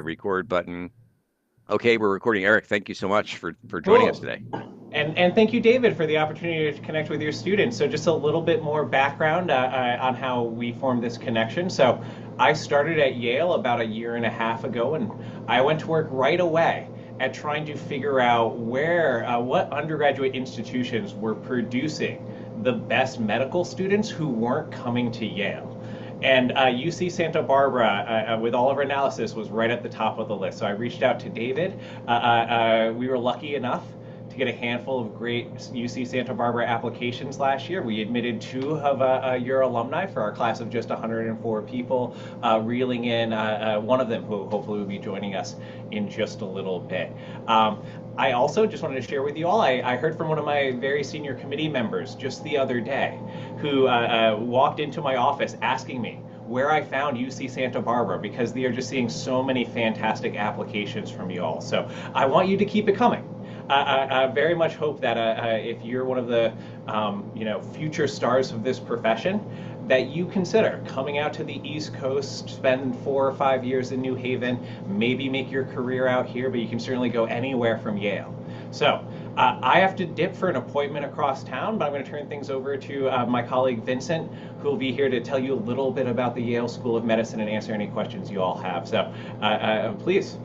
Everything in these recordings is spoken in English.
a record button. Okay, we're recording. Eric, thank you so much for joining us Cool. today. And thank you, David, for the opportunity to connect with your students. So just a little bit more background on how we formed this connection. So I started at Yale about a year and a half ago, and I went to work right away at trying to figure out what undergraduate institutions were producing the best medical students who weren't coming to Yale. And UC Santa Barbara, with all of our analysis, was right at the top of the list. So I reached out to David. We were lucky enough to get a handful of great UC Santa Barbara applications last year. We admitted two of your alumni for our class of just 104 people, reeling in one of them who hopefully will be joining us in just a little bit. I also just wanted to share with you all, I heard from one of my very senior committee members just the other day who walked into my office asking me where I found UC Santa Barbara because they are just seeing so many fantastic applications from you all. So I want you to keep it coming. I very much hope that if you're one of the future stars of this profession, that you consider coming out to the East Coast, spend 4 or 5 years in New Haven, maybe make your career out here, but you can certainly go anywhere from Yale. So I have to dip for an appointment across town, but I'm going to turn things over to my colleague Vincent, who will be here to tell you a little bit about the Yale School of Medicine and answer any questions you all have. So please.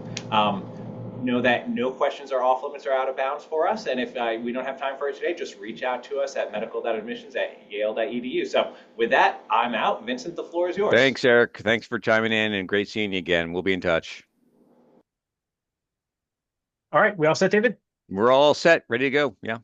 Know that no questions are off limits or out of bounds for us. And if we don't have time for it today, just reach out to us at medical.admissions@yale.edu. So with that, I'm out. Vincent, the floor is yours. Thanks, Eric. Thanks for chiming in and great seeing you again. We'll be in touch. All right, we all set, David? We're all set, ready to go. Yeah.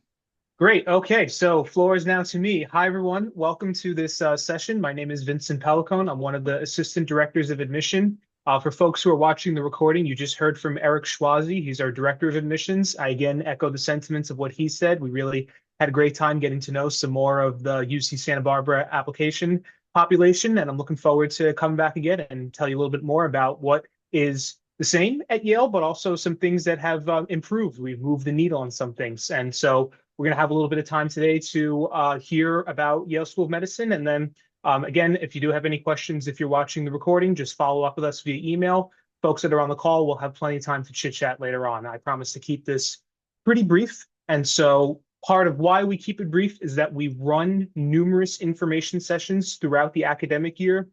Great. Okay, so floor is now to me. Hi, everyone. Welcome to this session. My name is Vincent Pellicone. I'm one of the assistant directors of admission. For folks who are watching the recording, you just heard from Eric Schwazi. He's our director of admissions. I again echo the sentiments of what he said. We really had a great time getting to know some more of the UC Santa Barbara application population, and I'm looking forward to coming back again and tell you a little bit more about what is the same at Yale, but also some things that have improved. We've moved the needle on some things. And so we're going to have a little bit of time today to hear about Yale School of Medicine. And then again, if you do have any questions, if you're watching the recording, just follow up with us via email. Folks that are on the call will have plenty of time to chit chat later on. I promise to keep this pretty brief. And so part of why we keep it brief is that we run numerous information sessions throughout the academic year,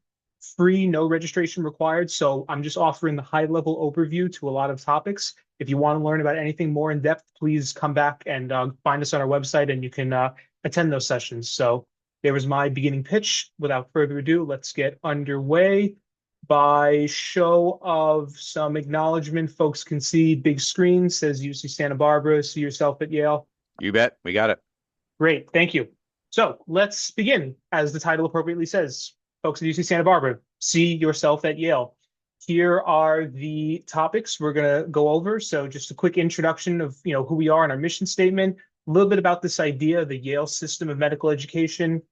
free, no registration required. So I'm just offering the high level overview to a lot of topics. If you want to learn about anything more in depth, please come back and find us on our website and you can attend those sessions. So there was my beginning pitch. Without further ado, let's get underway. By show of some acknowledgement, folks can see big screen, says UC Santa Barbara. See yourself at Yale. You bet. We got it. Great. Thank you. So let's begin. As the title appropriately says, folks at UC Santa Barbara, see yourself at Yale. Here are the topics we're going to go over. So just a quick introduction of who we are and our mission statement, a little bit about this idea, the Yale system of medical education,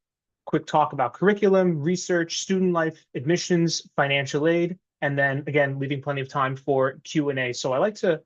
quick talk about curriculum, research, student life, admissions, financial aid, and then again, leaving plenty of time for Q&A. So I like to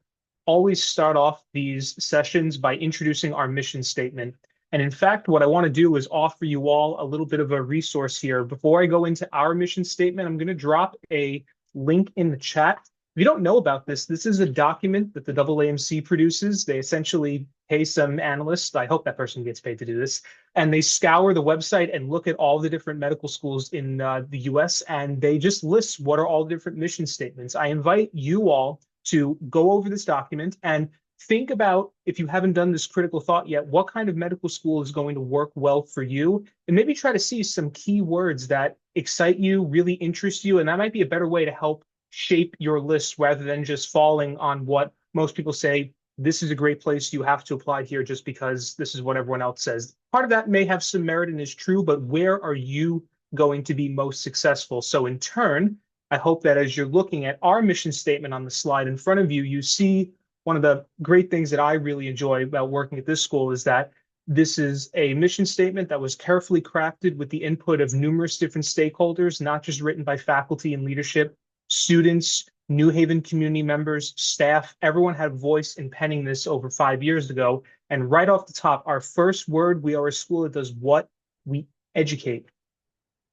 always start off these sessions by introducing our mission statement. And in fact, what I want to do is offer you all a little bit of a resource here. Before I go into our mission statement, I'm going to drop a link in the chat. If you don't know about this, this is a document that the AAMC produces. They essentially pay some analysts, I hope that person gets paid to do this, and they scour the website and look at all the different medical schools in the US, and they just list what are all the different mission statements. I invite you all to go over this document and think about, if you haven't done this critical thought yet, what kind of medical school is going to work well for you, and maybe try to see some key words that excite you, really interest you, and that might be a better way to help shape your list rather than just falling on what most people say, this is a great place, you have to apply here just because this is what everyone else says. Part of that may have some merit and is true, but where are you going to be most successful? So in turn, I hope that as you're looking at our mission statement on the slide in front of you, you see one of the great things that I really enjoy about working at this school is that this is a mission statement that was carefully crafted with the input of numerous different stakeholders, not just written by faculty and leadership, students, New Haven community members, staff. Everyone had a voice in penning this over 5 years ago. And right off the top, our first word, we are a school that does what? We educate.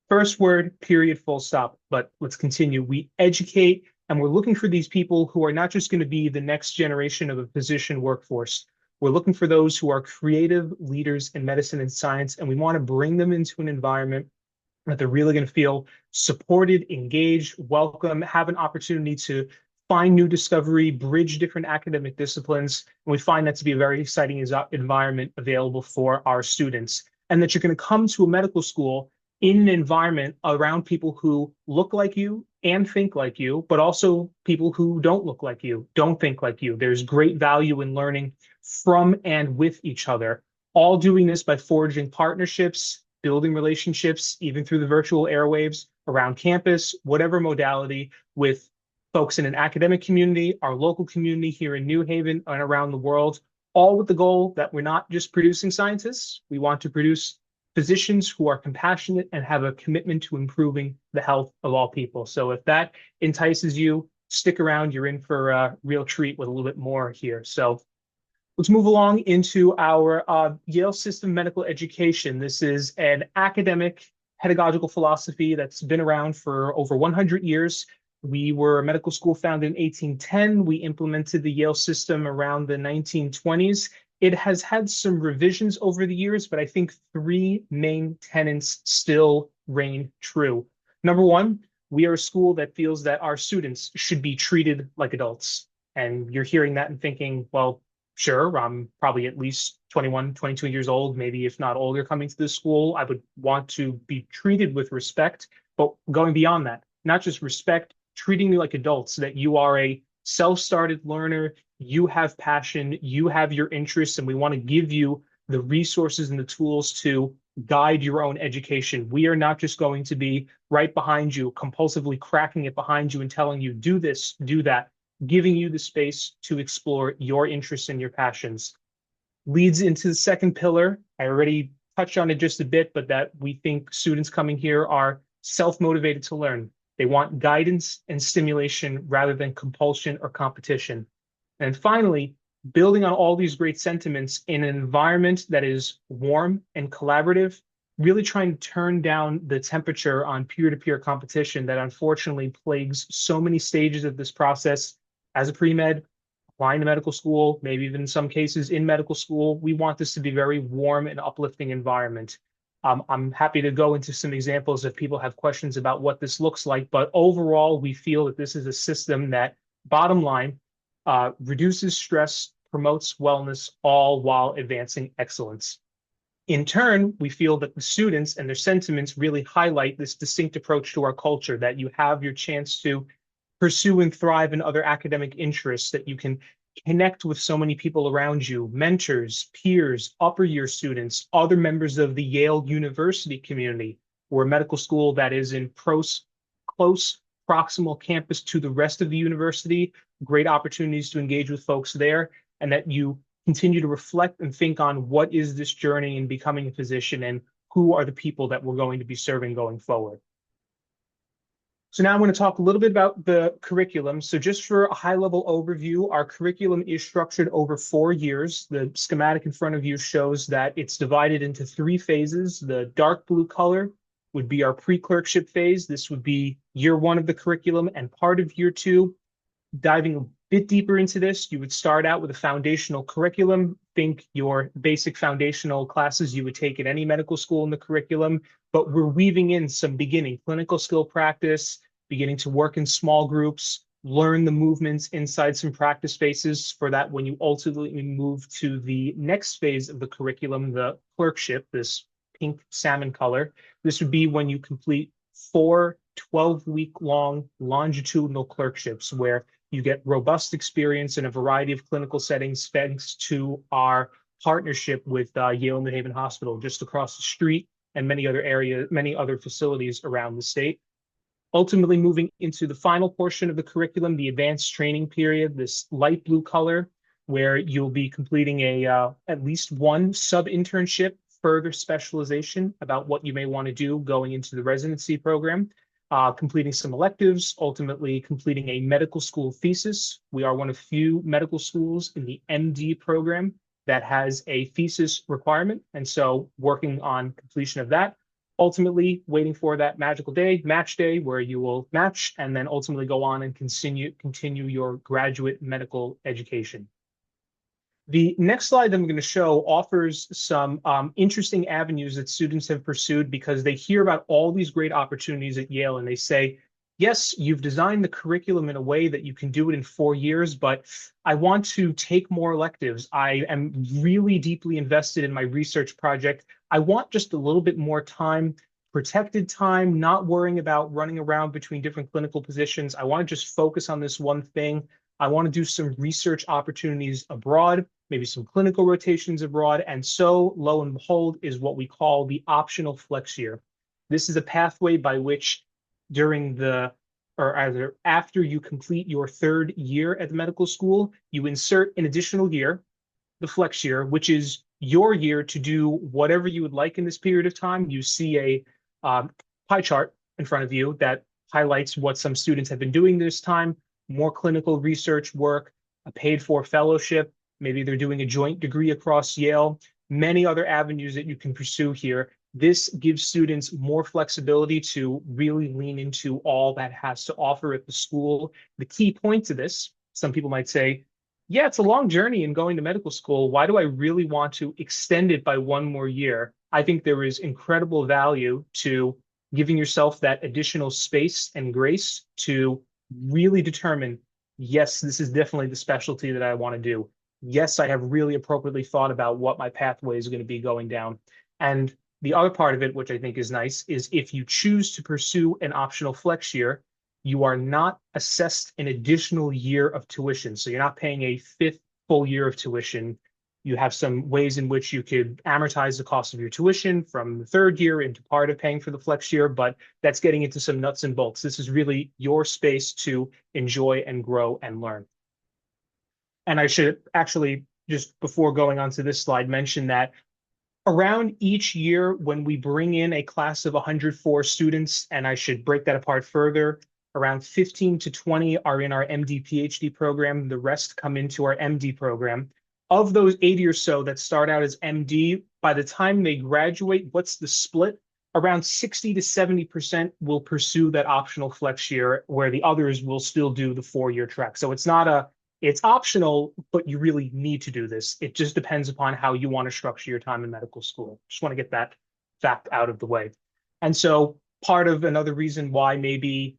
First word, period, full stop. But let's continue. We educate And we're looking for these people who are not just going to be the next generation of a physician workforce. We're looking for those who are creative leaders in medicine and science, and we want to bring them into an environment that they're really going to feel supported, engaged, welcome, have an opportunity to find new discovery, bridge different academic disciplines. And we find that to be a very exciting environment available for our students. And that you're going to come to a medical school in an environment around people who look like you and think like you, but also people who don't look like you, don't think like you. There's great value in learning from and with each other, all doing this by forging partnerships, building relationships, even through the virtual airwaves around campus, whatever modality, with folks in an academic community, our local community here in New Haven and around the world, all with the goal that we're not just producing scientists, we want to produce physicians who are compassionate and have a commitment to improving the health of all people. So if that entices you, stick around. You're in for a real treat with a little bit more here. So let's move along into our Yale System of Medical Education. This is an academic pedagogical philosophy that's been around for over 100 years. We were a medical school founded in 1810. We implemented the Yale system around the 1920s. It has had some revisions over the years, but I think three main tenets still reign true. Number one, we are a school that feels that our students should be treated like adults. And you're hearing that and thinking, well, sure, I'm probably at least 21, 22 years old, maybe if not older, coming to this school. I would want to be treated with respect, but going beyond that, not just respect, treating you like adults, that you are a self-started learner, you have passion, you have your interests, and we want to give you the resources and the tools to guide your own education. We are not just going to be right behind you, compulsively cracking it behind you and telling you, do this, do that, giving you the space to explore your interests and your passions. Leads into the second pillar. I already touched on it just a bit, but that we think students coming here are self-motivated to learn. They want guidance and stimulation rather than compulsion or competition. And finally, building on all these great sentiments in an environment that is warm and collaborative, really trying to turn down the temperature on peer-to-peer competition that unfortunately plagues so many stages of this process. As a pre-med, applying to medical school, maybe even in some cases in medical school, we want this to be a very warm and uplifting environment. I'm happy to go into some examples if people have questions about what this looks like, but overall, we feel that this is a system that, bottom line, reduces stress, promotes wellness, all while advancing excellence. In turn, we feel that the students and their sentiments really highlight this distinct approach to our culture, that you have your chance to pursue and thrive in other academic interests, that you can connect with so many people around you, mentors, peers, upper year students, other members of the Yale University community. We're a medical school that is in close proximal campus to the rest of the university, great opportunities to engage with folks there, and that you continue to reflect and think on what is this journey in becoming a physician and who are the people that we're going to be serving going forward. So now I'm going to talk a little bit about the curriculum. So just for a high-level overview, our curriculum is structured over 4 years. The schematic in front of you shows that it's divided into 3 phases. The dark blue color would be our pre-clerkship phase. This would be year 1 of the curriculum and part of year 2. Diving a bit deeper into this, you would start out with a foundational curriculum. Think your basic foundational classes you would take at any medical school in the curriculum, but we're weaving in some beginning clinical skill practice, beginning to work in small groups, learn the movements inside some practice spaces for that when you ultimately move to the next phase of the curriculum, the clerkship, this pink salmon color. This would be when you complete 4 12-week-long longitudinal clerkships where you get robust experience in a variety of clinical settings thanks to our partnership with Yale New Haven Hospital just across the street and many other facilities around the state. Ultimately moving into the final portion of the curriculum, the advanced training period, this light blue color, where you'll be completing at least one sub-internship, further specialization about what you may want to do going into the residency program. Completing some electives, ultimately completing a medical school thesis. We are one of few medical schools in the MD program that has a thesis requirement, and so working on completion of that. ultimately waiting for that magical day, match day, where you will match and then ultimately go on and continue your graduate medical education. The next slide that I'm going to show offers some interesting avenues that students have pursued because they hear about all these great opportunities at Yale and they say, yes, you've designed the curriculum in a way that you can do it in 4 years, but I want to take more electives. I am really deeply invested in my research project. I want just a little bit more time, protected time, not worrying about running around between different clinical positions. I want to just focus on this one thing. I want to do some research opportunities abroad, maybe some clinical rotations abroad. And so, lo and behold, is what we call the optional flex year. This is a pathway by which during the or either after you complete your 3rd year at the medical school, you insert an additional year, the flex year, which is your year to do whatever you would like in this period of time. You see a pie chart in front of you that highlights what some students have been doing this time, more clinical research work, a paid for fellowship, maybe they're doing a joint degree across Yale, many other avenues that you can pursue here. This gives students more flexibility to really lean into all that has to offer at the school. The key point to this, some people might say, yeah, it's a long journey in going to medical school. Why do I really want to extend it by 1 more year? I think there is incredible value to giving yourself that additional space and grace to really determine, yes, this is definitely the specialty that I want to do. Yes, I have really appropriately thought about what my pathway is going to be going down. And the other part of it, which I think is nice, is if you choose to pursue an optional flex year, you are not assessed an additional year of tuition. So you're not paying a 5th full year of tuition. You have some ways in which you could amortize the cost of your tuition from the 3rd year into part of paying for the flex year, but that's getting into some nuts and bolts. This is really your space to enjoy and grow and learn. And I should actually, just before going on to this slide, mention that around each year when we bring in a class of 104 students, and I should break that apart further, around 15 to 20 are in our MD PhD program. The rest come into our MD program. Of those 80 or so that start out as MD, by the time they graduate, what's the split? Around 60 to 70% will pursue that optional flex year, where the others will still do the 4-year track. So it's optional, but you really need to do this. It just depends upon how you want to structure your time in medical school. Just want to get that fact out of the way. And so part of another reason why maybe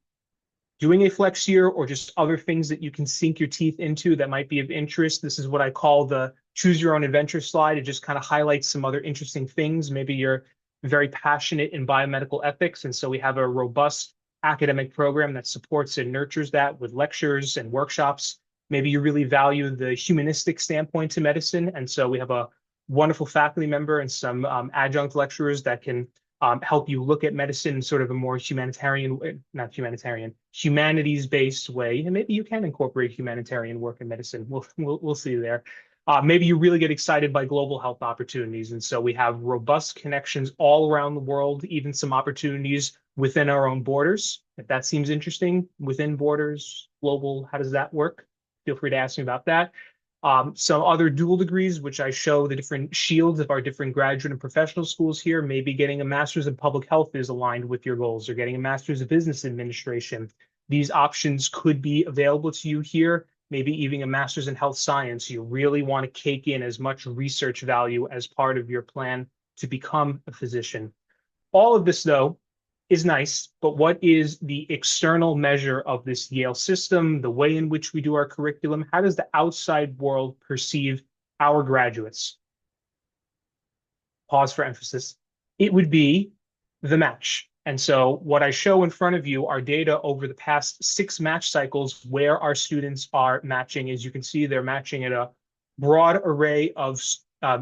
doing a flex year or just other things that you can sink your teeth into that might be of interest. This is what I call the choose your own adventure slide. It just kind of highlights some other interesting things. Maybe you're very passionate in biomedical ethics, and so we have a robust academic program that supports and nurtures that with lectures and workshops. Maybe you really value the humanistic standpoint to medicine, and so we have a wonderful faculty member and some adjunct lecturers that can help you look at medicine in sort of a more humanities-based way. And maybe you can incorporate humanitarian work in medicine. We'll see there. Maybe you really get excited by global health opportunities. And so we have robust connections all around the world, even some opportunities within our own borders. If that seems interesting, within borders, global, how does that work? Feel free to ask me about that. Some other dual degrees, which I show the different shields of our different graduate and professional schools here. Maybe getting a master's in public health is aligned with your goals, or getting a master's of business administration. These options could be available to you here. Maybe even a master's in health science. You really want to cake in as much research value as part of your plan to become a physician. All of this, though, is nice, but what is the external measure of this Yale system, the way in which we do our curriculum? How does the outside world perceive our graduates? Pause for emphasis. It would be the match. And so what I show in front of you are data over the past 6 match cycles where our students are matching. As you can see, they're matching at a broad array of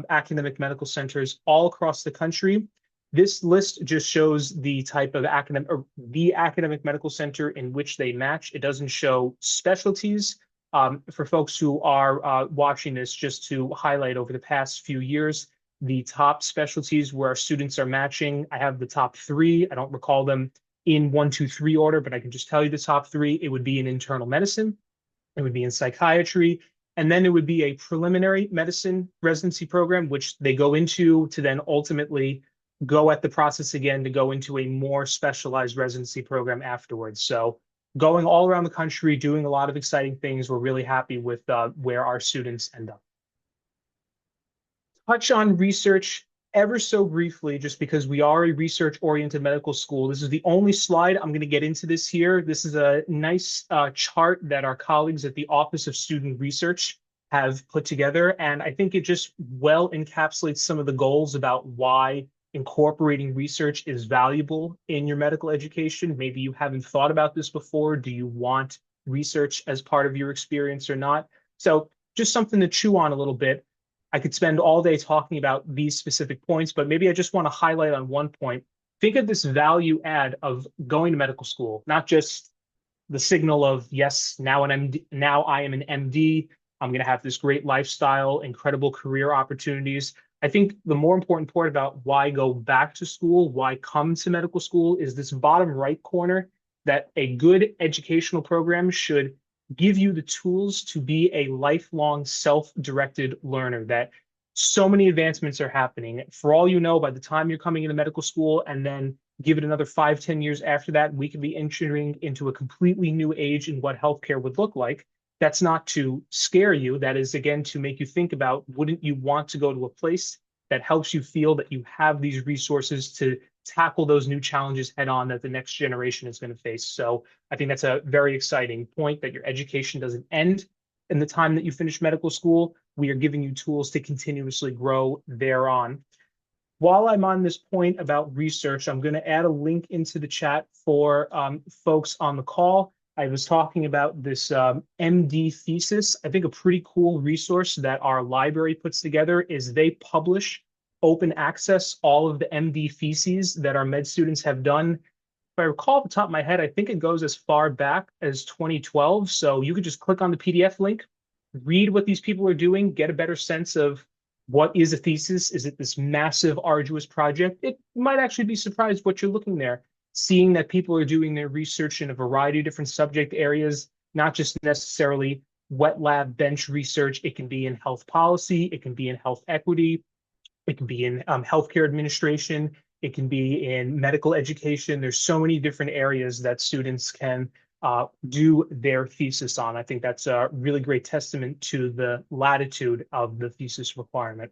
academic medical centers all across the country. This list just shows the type of academic or the academic medical center in which they match. It doesn't show specialties. For folks who are watching this, just to highlight over the past few years, the top specialties where our students are matching. I have the top 3. I don't recall them in 1, 2, 3 order, but I can just tell you the top 3. It would be in internal medicine. It would be in psychiatry. And then it would be a preliminary medicine residency program, which they go into to then ultimately go at the process again to go into a more specialized residency program afterwards. So going all around the country, doing a lot of exciting things. We're really happy with where our students end up. Touch on research ever so briefly, just because we are a research-oriented medical school. This is the only slide I'm going to get into this here. This is a nice chart that our colleagues at the Office of Student Research have put together, and I think it just well encapsulates some of the goals about why incorporating research is valuable in your medical education. Maybe you haven't thought about this before. Do you want research as part of your experience or not? So just something to chew on a little bit. I could spend all day talking about these specific points, but maybe I just want to highlight on one point. Think of this value add of going to medical school, not just the signal of, yes, now I am an MD. I'm going to have this great lifestyle, incredible career opportunities. I think the more important part about why go back to school, why come to medical school, is this bottom right corner, that a good educational program should give you the tools to be a lifelong self-directed learner, that so many advancements are happening. For all you know, by the time you're coming into medical school and then give it another 5, 10 years after that, we could be entering into a completely new age in what healthcare would look like. That's not to scare you. That is, again, to make you think about, wouldn't you want to go to a place that helps you feel that you have these resources to tackle those new challenges head on that the next generation is going to face? So I think that's a very exciting point, that your education doesn't end in the time that you finish medical school. We are giving you tools to continuously grow thereon. While I'm on this point about research, I'm going to add a link into the chat for folks on the call. I was talking about this MD thesis. I think a pretty cool resource that our library puts together is they publish open access all of the MD theses that our med students have done. If I recall off the top of my head, I think it goes as far back as 2012. So you could just click on the PDF link, read what these people are doing, get a better sense of what is a thesis. Is it this massive, arduous project? It might actually be surprised what you're looking there, seeing that people are doing their research in a variety of different subject areas, not just necessarily wet lab bench research. It can be in health policy, it can be in health equity, it can be in healthcare administration, it can be in medical education. There's so many different areas that students can do their thesis on. I think that's a really great testament to the latitude of the thesis requirement.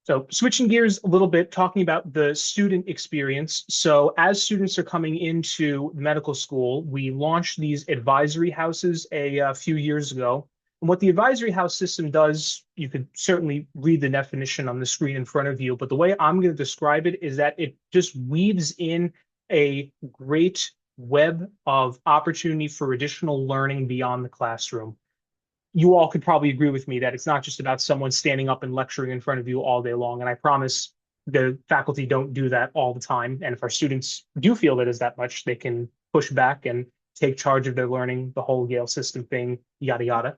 So switching gears a little bit, talking about the student experience. So as students are coming into medical school, we launched these advisory houses a few years ago. And what the advisory house system does, you could certainly read the definition on the screen in front of you, but the way I'm going to describe it is that it just weaves in a great web of opportunity for additional learning beyond the classroom. You all could probably agree with me that it's not just about someone standing up and lecturing in front of you all day long. And I promise the faculty don't do that all the time. And if our students do feel that is that much, they can push back and take charge of their learning, the whole Yale system thing, yada, yada.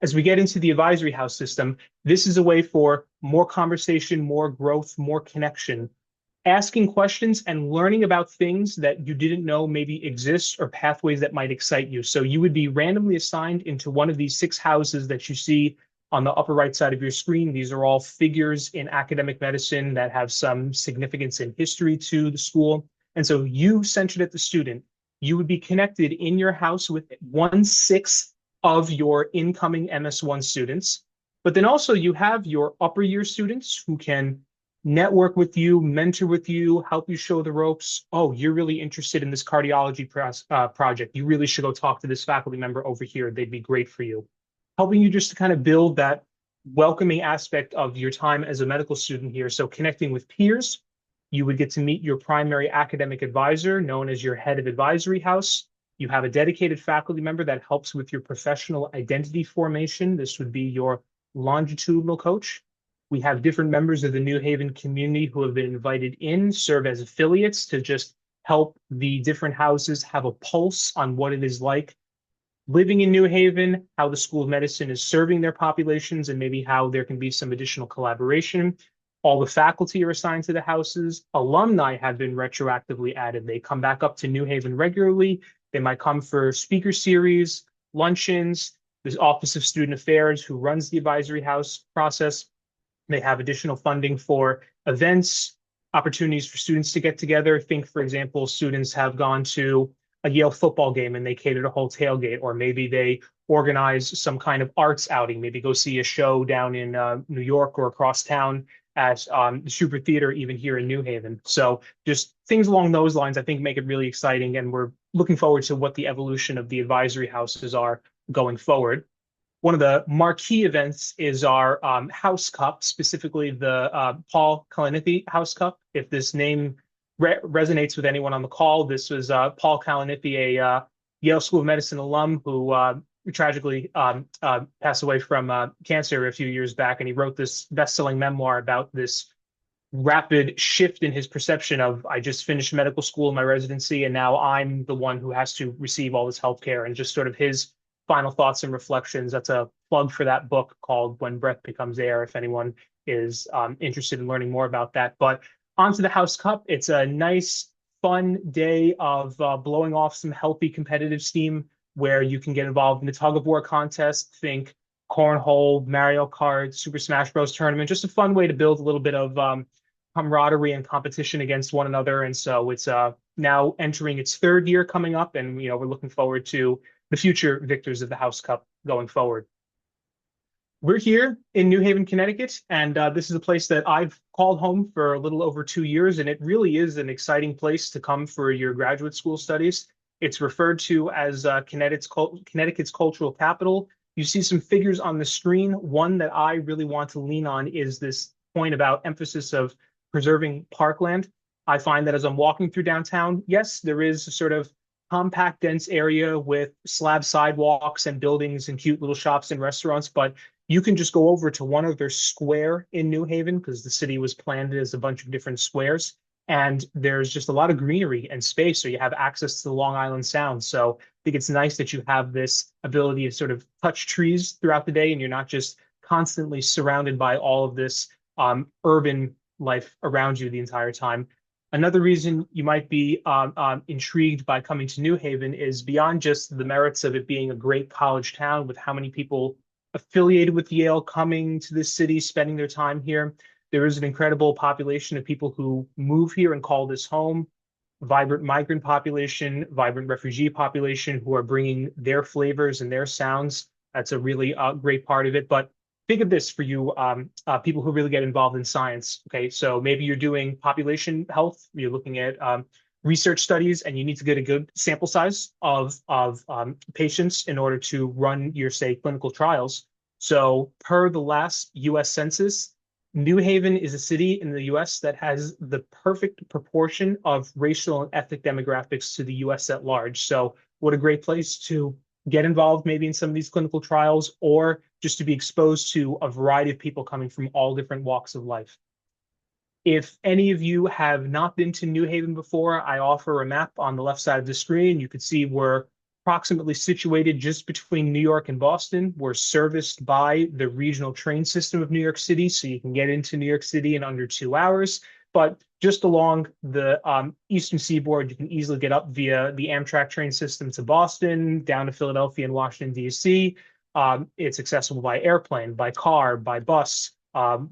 As we get into the advisory house system, this is a way for more conversation, more growth, more connection, asking questions and learning about things that you didn't know maybe exist, or pathways that might excite you. So you would be randomly assigned into one of these 6 houses that you see on the upper right side of your screen. These are all figures in academic medicine that have some significance in history to the school. And so you, centered at the student, you would be connected in your house with 1/6 of your incoming MS1 students. But then also you have your upper year students who can network with you, mentor with you, help you show the ropes. Oh, you're really interested in this cardiology project. You really should go talk to this faculty member over here. They'd be great for you. Helping you just to kind of build that welcoming aspect of your time as a medical student here. So connecting with peers, you would get to meet your primary academic advisor, known as your head of advisory house. You have a dedicated faculty member that helps with your professional identity formation. This would be your longitudinal coach. We have different members of the New Haven community who have been invited in, serve as affiliates to just help the different houses have a pulse on what it is like living in New Haven, how the School of Medicine is serving their populations, and maybe how there can be some additional collaboration. All the faculty are assigned to the houses. Alumni have been retroactively added. They come back up to New Haven regularly. They might come for speaker series, luncheons. There's Office of Student Affairs, who runs the advisory house process. They have additional funding for events, opportunities for students to get together. Think, for example, students have gone to a Yale football game and they catered a whole tailgate, or maybe they organize some kind of arts outing, maybe go see a show down in New York or across town at the Super Theater, even here in New Haven. So just things along those lines, I think, make it really exciting. And we're looking forward to what the evolution of the advisory houses are going forward. One of the marquee events is our House Cup, specifically the Paul Kalanithi House Cup. If this name resonates with anyone on the call, this was Paul Kalanithi, a Yale School of Medicine alum who tragically passed away from cancer a few years back. And he wrote this best-selling memoir about this rapid shift in his perception of, I just finished medical school in my residency, and now I'm the one who has to receive all this healthcare, and just sort of his final thoughts and reflections. That's a plug for that book called When Breath Becomes Air, if anyone is interested in learning more about that. But onto the House Cup. It's a nice, fun day of blowing off some healthy competitive steam where you can get involved in the tug of war contest. Think cornhole, Mario Kart, Super Smash Bros. Tournament. Just a fun way to build a little bit of camaraderie and competition against one another. And so it's now entering its third year coming up, and we're looking forward to the future victors of the House Cup going forward. We're here in New Haven, Connecticut, and this is a place that I've called home for a little over 2 years, and it really is an exciting place to come for your graduate school studies. It's referred to as Connecticut's cultural capital. You see some figures on the screen. One that I really want to lean on is this point about emphasis of preserving parkland. I find that as I'm walking through downtown, yes, there is a sort of compact, dense area with slab sidewalks and buildings and cute little shops and restaurants, but you can just go over to one other square in New Haven, because the city was planned as a bunch of different squares, and there's just a lot of greenery and space, so you have access to the Long Island Sound. So I think it's nice that you have this ability to sort of touch trees throughout the day, and you're not just constantly surrounded by all of this urban life around you the entire time. Another reason you might be intrigued by coming to New Haven is beyond just the merits of it being a great college town with how many people affiliated with Yale coming to this city, spending their time here. There is an incredible population of people who move here and call this home, vibrant migrant population, vibrant refugee population who are bringing their flavors and their sounds. That's a really great part of it. But think of this for you, people who really get involved in science. Okay, so maybe you're doing population health, you're looking at research studies, and you need to get a good sample size of patients in order to run your, say, clinical trials. So per the last US Census, New Haven is a city in the US that has the perfect proportion of racial and ethnic demographics to the US at large. So what a great place to get involved maybe in some of these clinical trials, or just to be exposed to a variety of people coming from all different walks of life. If any of you have not been to New Haven before, I offer a map on the left side of the screen. You can see we're approximately situated just between New York and Boston. We're serviced by the regional train system of New York City, so you can get into New York City in under 2 hours. But just along the eastern seaboard, you can easily get up via the Amtrak train system to Boston, down to Philadelphia and Washington, D.C. It's accessible by airplane, by car, by bus.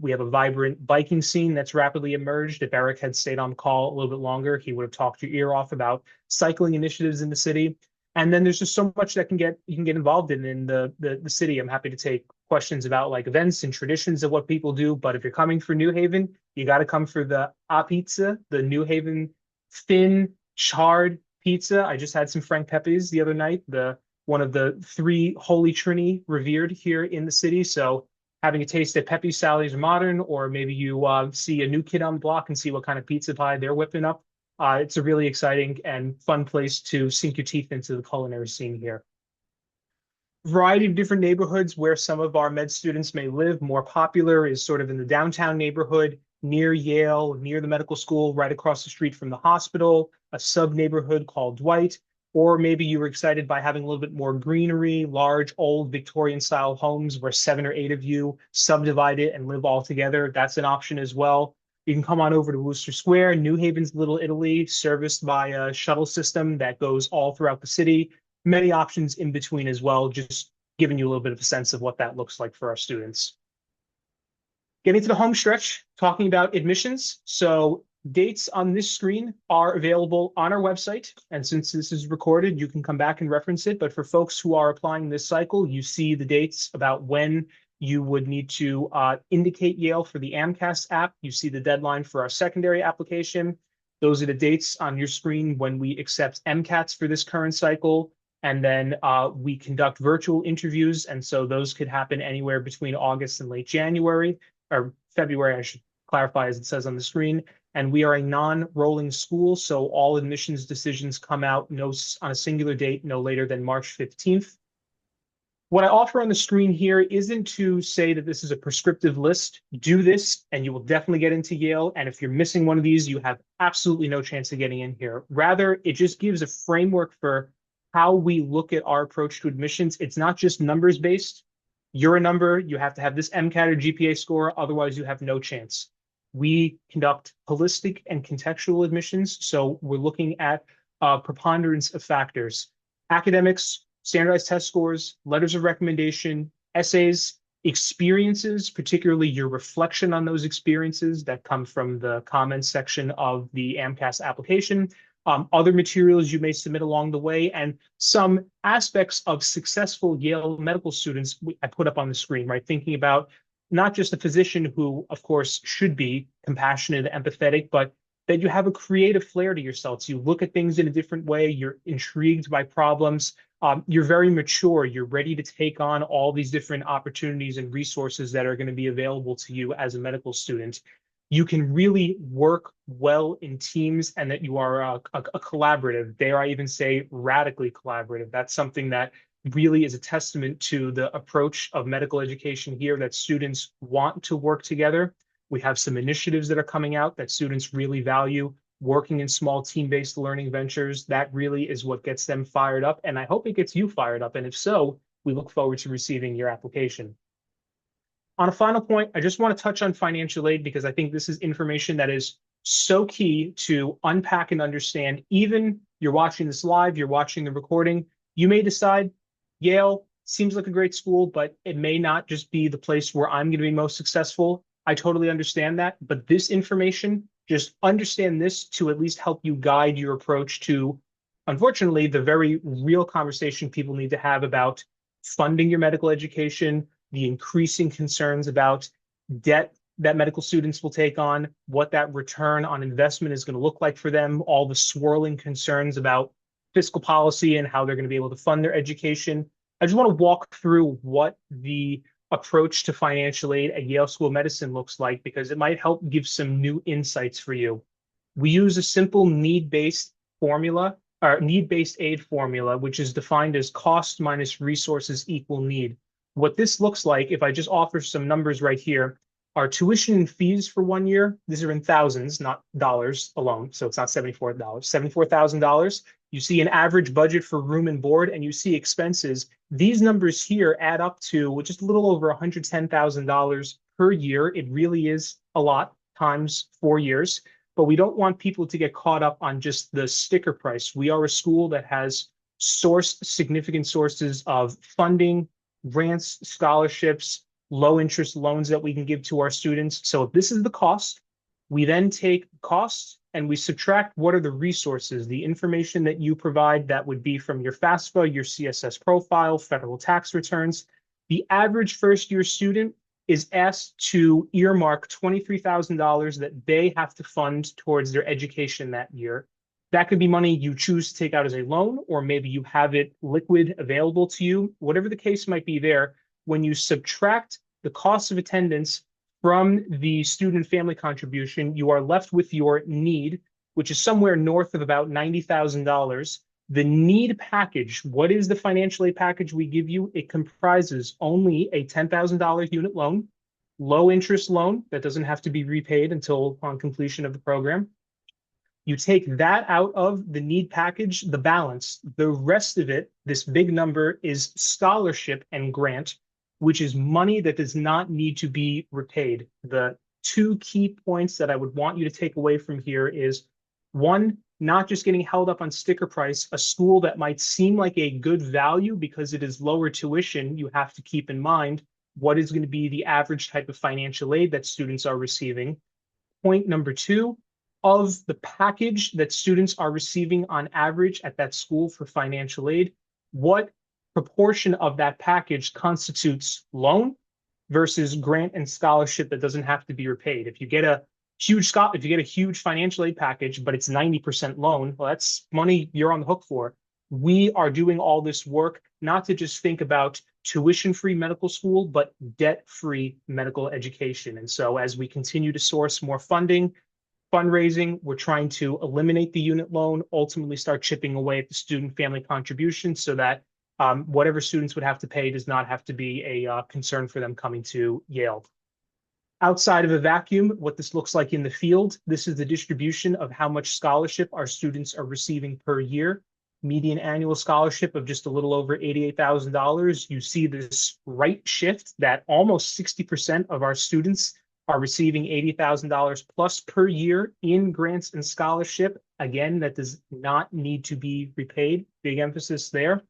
We have a vibrant biking scene that's rapidly emerged. If Eric had stayed on the call a little bit longer, he would have talked your ear off about cycling initiatives in the city. And then there's just so much that you can get involved in the city. I'm happy to take questions about like events and traditions of what people do. But if you're coming for New Haven, you got to come for the A pizza, the New Haven thin charred pizza. I just had some Frank Pepe's the other night, one of the three Holy Trinity revered here in the city. So having a taste at Pepe's Salads Modern, or maybe you see a new kid on the block and see what kind of pizza pie they're whipping up. It's a really exciting and fun place to sink your teeth into the culinary scene here. Variety of different neighborhoods where some of our med students may live. More popular is sort of in the downtown neighborhood, near Yale, near the medical school, right across the street from the hospital, a sub-neighborhood called Dwight. Or maybe you were excited by having a little bit more greenery, large, old Victorian-style homes where 7 or 8 of you subdivide it and live all together. That's an option as well. You can come on over to Wooster Square, New Haven's Little Italy, serviced by a shuttle system that goes all throughout the city. Many options in between as well, just giving you a little bit of a sense of what that looks like for our students. Getting to the home stretch, talking about admissions. So dates on this screen are available on our website. And since this is recorded, you can come back and reference it. But for folks who are applying this cycle, you see the dates about when you would need to indicate Yale for the AMCAS app. You see the deadline for our secondary application. Those are the dates on your screen when we accept MCATs for this current cycle. And then we conduct virtual interviews. And so those could happen anywhere between August and late January, or February, I should clarify, as it says on the screen. And we are a non-rolling school, so all admissions decisions come out on a singular date no later than March 15th. What I offer on the screen here isn't to say that this is a prescriptive list. Do this and you will definitely get into Yale. And if you're missing one of these, you have absolutely no chance of getting in here. Rather, it just gives a framework for how we look at our approach to admissions. It's not just numbers based. You're a number, you have to have this MCAT or GPA score, otherwise you have no chance. We conduct holistic and contextual admissions, so we're looking at preponderance of factors: academics, standardized test scores, letters of recommendation, essays, experiences, particularly your reflection on those experiences that come from the comments section of the AMCAS application, other materials you may submit along the way, and some aspects of successful Yale medical students I put up on the screen, right? Thinking about not just a physician who, of course, should be compassionate and empathetic, but that you have a creative flair to yourselves. You look at things in a different way. You're intrigued by problems. You're very mature. You're ready to take on all these different opportunities and resources that are going to be available to you as a medical student. You can really work well in teams, and that you are a collaborative, dare I even say radically collaborative. That's something that really is a testament to the approach of medical education here, that students want to work together. We have some initiatives that are coming out that students really value. Working in small team-based learning ventures, that really is what gets them fired up. And I hope it gets you fired up. And if so, we look forward to receiving your application. On a final point, I just want to touch on financial aid, because I think this is information that is so key to unpack and understand. Even you're watching this live, you're watching the recording, you may decide Yale seems like a great school, but it may not just be the place where I'm going to be most successful. I totally understand that. But this information, just understand this to at least help you guide your approach to, unfortunately, the very real conversation people need to have about funding your medical education, the increasing concerns about debt that medical students will take on, what that return on investment is going to look like for them, all the swirling concerns about fiscal policy and how they're going to be able to fund their education. I just want to walk through what the approach to financial aid at Yale School of Medicine looks like, because it might help give some new insights for you. We use a simple need-based formula, or need-based aid formula, which is defined as cost minus resources equal need. What this looks like, if I just offer some numbers right here, our tuition and fees for 1 year, these are in thousands, not dollars alone. So it's not $74, $74,000. You see an average budget for room and board, and you see expenses. These numbers here add up to just a little over $110,000 per year. It really is a lot, times 4 years. But we don't want people to get caught up on just the sticker price. We are a school that has sourced significant sources of funding, grants, scholarships, low interest loans that we can give to our students. So if this is the cost, we then take costs and we subtract what are the resources, the information that you provide that would be from your FAFSA, your CSS profile, federal tax returns. The average first year student is asked to earmark $23,000 that they have to fund towards their education that year. That could be money you choose to take out as a loan, or maybe you have it liquid available to you. Whatever the case might be there, when you subtract the cost of attendance from the student family contribution, you are left with your need, which is somewhere north of about $90,000. The need package, what is the financial aid package we give you? It comprises only a $10,000 unit loan, low interest loan that doesn't have to be repaid until upon completion of the program. You take that out of the need package, the balance. The rest of it, this big number, is scholarship and grant, which is money that does not need to be repaid. The two key points that I would want you to take away from here is, one, not just getting held up on sticker price. A school that might seem like a good value because it is lower tuition, you have to keep in mind what is going to be the average type of financial aid that students are receiving. Point number two, of the package that students are receiving on average at that school for financial aid, what proportion of that package constitutes loan versus grant and scholarship that doesn't have to be repaid? If you get a if you get a huge financial aid package, but it's 90% loan, well, that's money you're on the hook for. We are doing all this work not to just think about tuition-free medical school, but debt-free medical education. And so as we continue to source more funding, fundraising, we're trying to eliminate the unit loan, ultimately start chipping away at the student family contribution so that whatever students would have to pay does not have to be a concern for them coming to Yale. Outside of a vacuum, what this looks like in the field, this is the distribution of how much scholarship our students are receiving per year. Median annual scholarship of just a little over $88,000. You see this right shift that almost 60% of our students are receiving $80,000 plus per year in grants and scholarship. Again, that does not need to be repaid. Big emphasis there.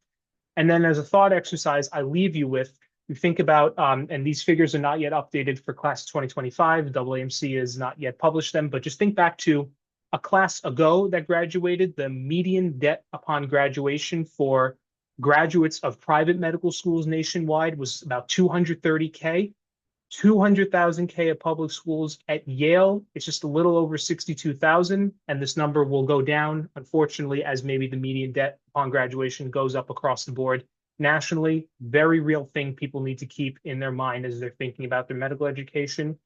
And then as a thought exercise, I leave you with, you think about, and these figures are not yet updated for class 2025, AAMC has not yet published them, but just think back to a class ago that graduated, the median debt upon graduation for graduates of private medical schools nationwide was about 230K. 200,000K at public schools. At Yale, it's just a little over 62,000, and this number will go down, unfortunately, as maybe the median debt upon graduation goes up across the board. Nationally, very real thing people need to keep in their mind as they're thinking about their medical education.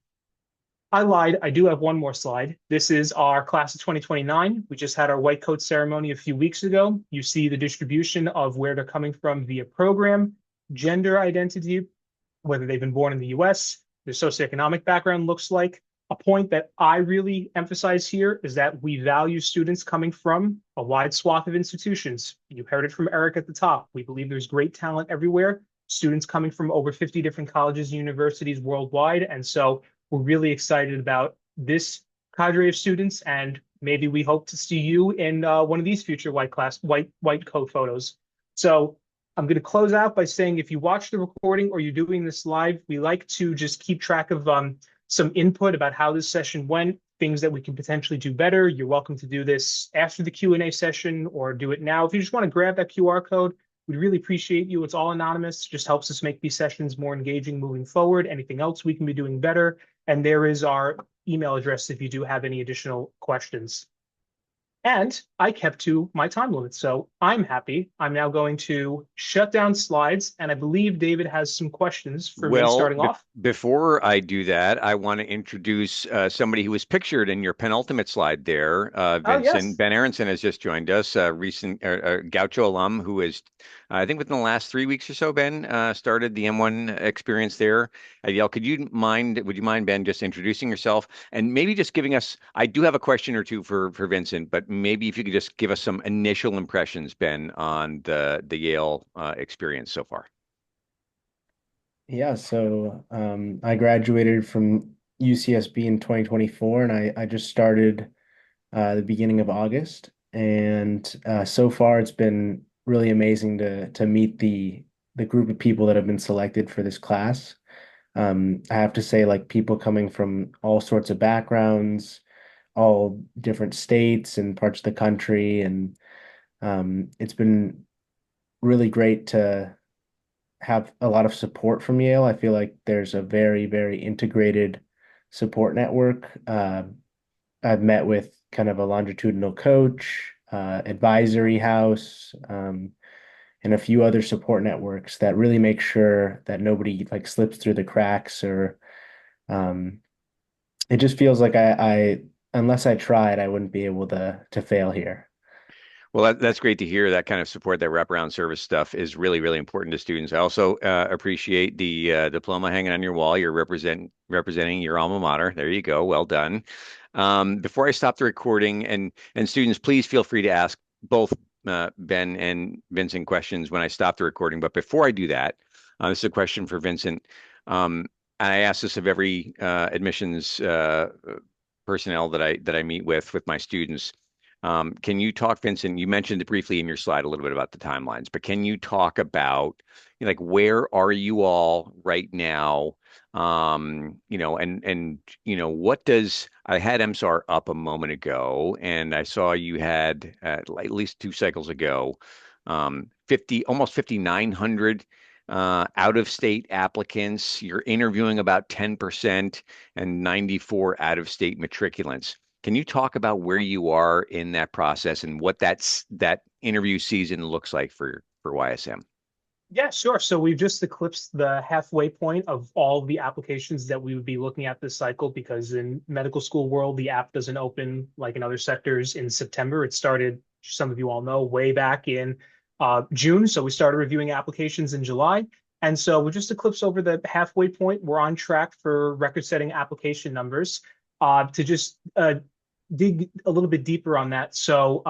I lied. I do have one more slide. This is our class of 2029. We just had our white coat ceremony a few weeks ago. You see the distribution of where they're coming from via program, gender identity, whether they've been born in the US, their socioeconomic background looks like. A point that I really emphasize here is that we value students coming from a wide swath of institutions. You heard it from Eric at the top. We believe there's great talent everywhere, students coming from over 50 different colleges and universities worldwide. And so we're really excited about this cadre of students, and maybe we hope to see you in one of these future white coat photos. So I'm going to close out by saying if you watch the recording or you're doing this live, we like to just keep track of some input about how this session went, things that we can potentially do better. You're welcome to do this after the Q&A session or do it now. If you just want to grab that QR code, we'd really appreciate you. It's all anonymous, just helps us make these sessions more engaging moving forward. Anything else we can be doing better. And there is our email address if you do have any additional questions. And I kept to my time limit, so I'm happy. I'm now going to shut down slides, and I believe David has some questions for me starting off. Before I do that, I want to introduce somebody who was pictured in your penultimate slide there, Oh, Vincent. yes. Ben Aronson has just joined us, a recent Gaucho alum who is, I think within the last 3 weeks or so, Ben, started the M1 experience there at Yale. Would you mind, Ben, just introducing yourself and maybe just giving us, I do have a question or two for Vincent, but maybe if you could just give us some initial impressions, Ben, on the Yale experience so far. Yeah, so I graduated from UCSB in 2024, and I just started the beginning of August. And so far, it's been really amazing to meet the group of people that have been selected for this class. I have to say, like, people coming from all sorts of backgrounds, all different states and parts of the country, and it's been really great to have a lot of support from Yale. I feel like there's a very, very integrated support network. I've met with kind of a longitudinal coach, advisory house, and a few other support networks that really make sure that nobody like slips through the cracks or it just feels like I unless I tried, I wouldn't be able to fail here. Well, that's great to hear. That kind of support, that wraparound service stuff is really, really important to students. I also appreciate the diploma hanging on your wall. You're representing your alma mater. There you go. Well done. Before I stop the recording, and students, please feel free to ask both Ben and Vincent questions when I stop the recording. But before I do that, this is a question for Vincent. And I ask this of every admissions personnel that I meet with my students. Can you talk, Vincent? You mentioned it briefly in your slide a little bit about the timelines, but can you talk about like where are you all right now? What does I had MSAR up a moment ago, and I saw you had at least 2 cycles ago, 50 almost 5,900 out of state applicants. You're interviewing about 10% and 94 out of state matriculants. Can you talk about where you are in that process and what that interview season looks like for YSM? Yeah, sure. So we've just eclipsed the halfway point of all the applications that we would be looking at this cycle because in medical school world, the app doesn't open like in other sectors in September. It started, some of you all know, way back in June. So we started reviewing applications in July. And so we just eclipsed over the halfway point. We're on track for record-setting application numbers. To just dig a little bit deeper on that. So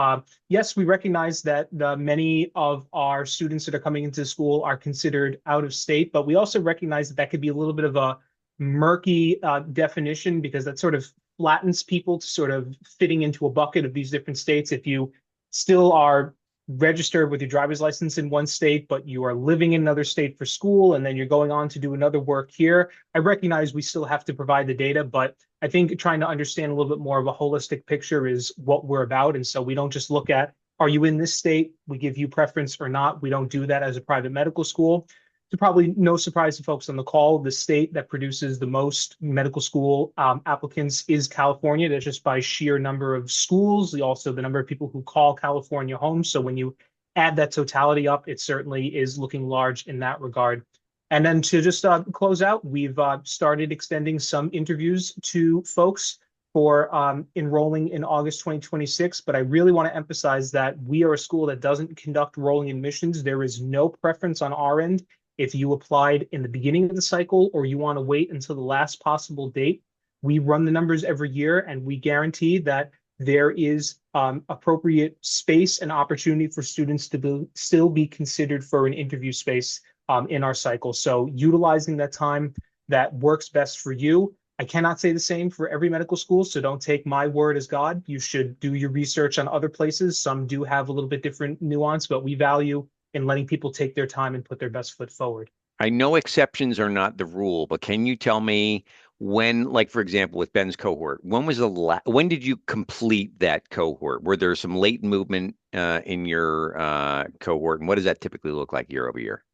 yes, we recognize that many of our students that are coming into school are considered out of state, but we also recognize that that could be a little bit of a murky definition because that sort of flattens people to sort of fitting into a bucket of these different states. If you still are registered with your driver's license in one state, but you are living in another state for school, and then you're going on to do another work here, I recognize we still have to provide the data, but I think trying to understand a little bit more of a holistic picture is what we're about. And so we don't just look at, are you in this state? We give you preference or not. We don't do that as a private medical school. So probably no surprise to folks on the call, the state that produces the most medical school applicants is California. That's just by sheer number of schools, also the number of people who call California home. So when you add that totality up, it certainly is looking large in that regard. And then to just close out, we've started extending some interviews to folks for enrolling in August 2026. But I really want to emphasize that we are a school that doesn't conduct rolling admissions. There is no preference on our end if you applied in the beginning of the cycle or you want to wait until the last possible date. We run the numbers every year and we guarantee that there is appropriate space and opportunity for students to still be considered for an interview space in our cycle. So utilizing that time that works best for you. I cannot say the same for every medical school, so don't take my word as God. You should do your research on other places. Some do have a little bit different nuance, but we value in letting people take their time and put their best foot forward. I know exceptions are not the rule, but can you tell me when, like for example, with Ben's cohort, when did you complete that cohort? Were there some late movement in your cohort, and what does that typically look like year over year?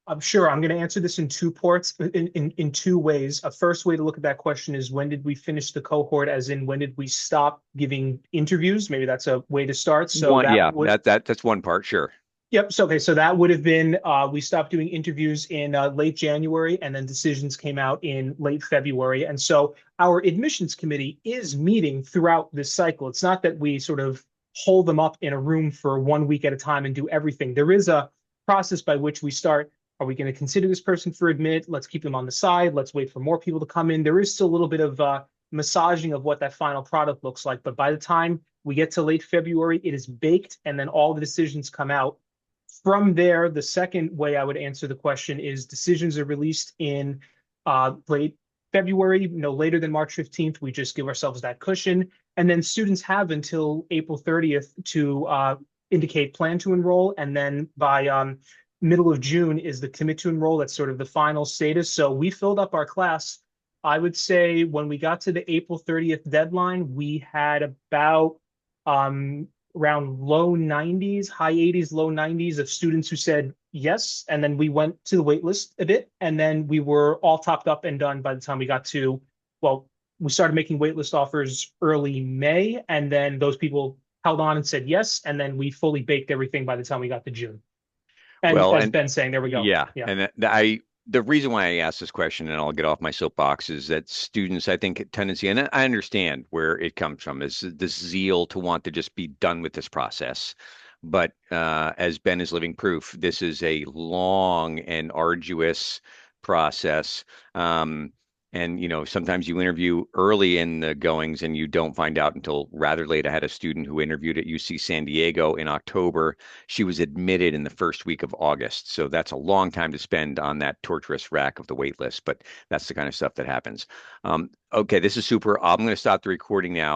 I'm sure I'm going to answer this in two parts, in two ways. A first way to look at that question is when did we finish the cohort, as in when did we stop giving interviews? Maybe that's a way to start. So One, that yeah, would, that's one part, sure. yep. So, okay. So that would have been, we stopped doing interviews in late January and then decisions came out in late February. And so our admissions committee is meeting throughout this cycle. It's not that we sort of hold them up in a room for 1 week at a time and do everything. There is a process by which we start. Are we going to consider this person for admit? Let's keep them on the side. Let's wait for more people to come in. There is still a little bit of massaging of what that final product looks like. But by the time we get to late February, it is baked and then all the decisions come out. From there, the second way I would answer the question is decisions are released in late February, no later than March 15th. We just give ourselves that cushion. And then students have until April 30th to indicate plan to enroll. And then by middle of June is the commit to enroll. That's sort of the final status. So we filled up our class. I would say when we got to the April 30th deadline, we had about around low 90s, high 80s, low 90s of students who said yes. And then we went to the wait list a bit. And then we were all topped up and done by the time we got to, well, we started making waitlist offers early May. And then those people held on and said yes. And then we fully baked everything by the time we got to June. And Well, as and Ben's saying, there we go. yeah, Yeah. and the reason why I asked this question, and I'll get off my soapbox, is that students, I think, tendency, and I understand where it comes from, is this zeal to want to just be done with this process. But as Ben is living proof, this is a long and arduous process. And sometimes you interview early in the goings and you don't find out until rather late. I had a student who interviewed at UC San Diego in October. She was admitted in the first week of August. So that's a long time to spend on that torturous rack of the wait list. But that's the kind of stuff that happens. Okay, this is super. I'm going to stop the recording now.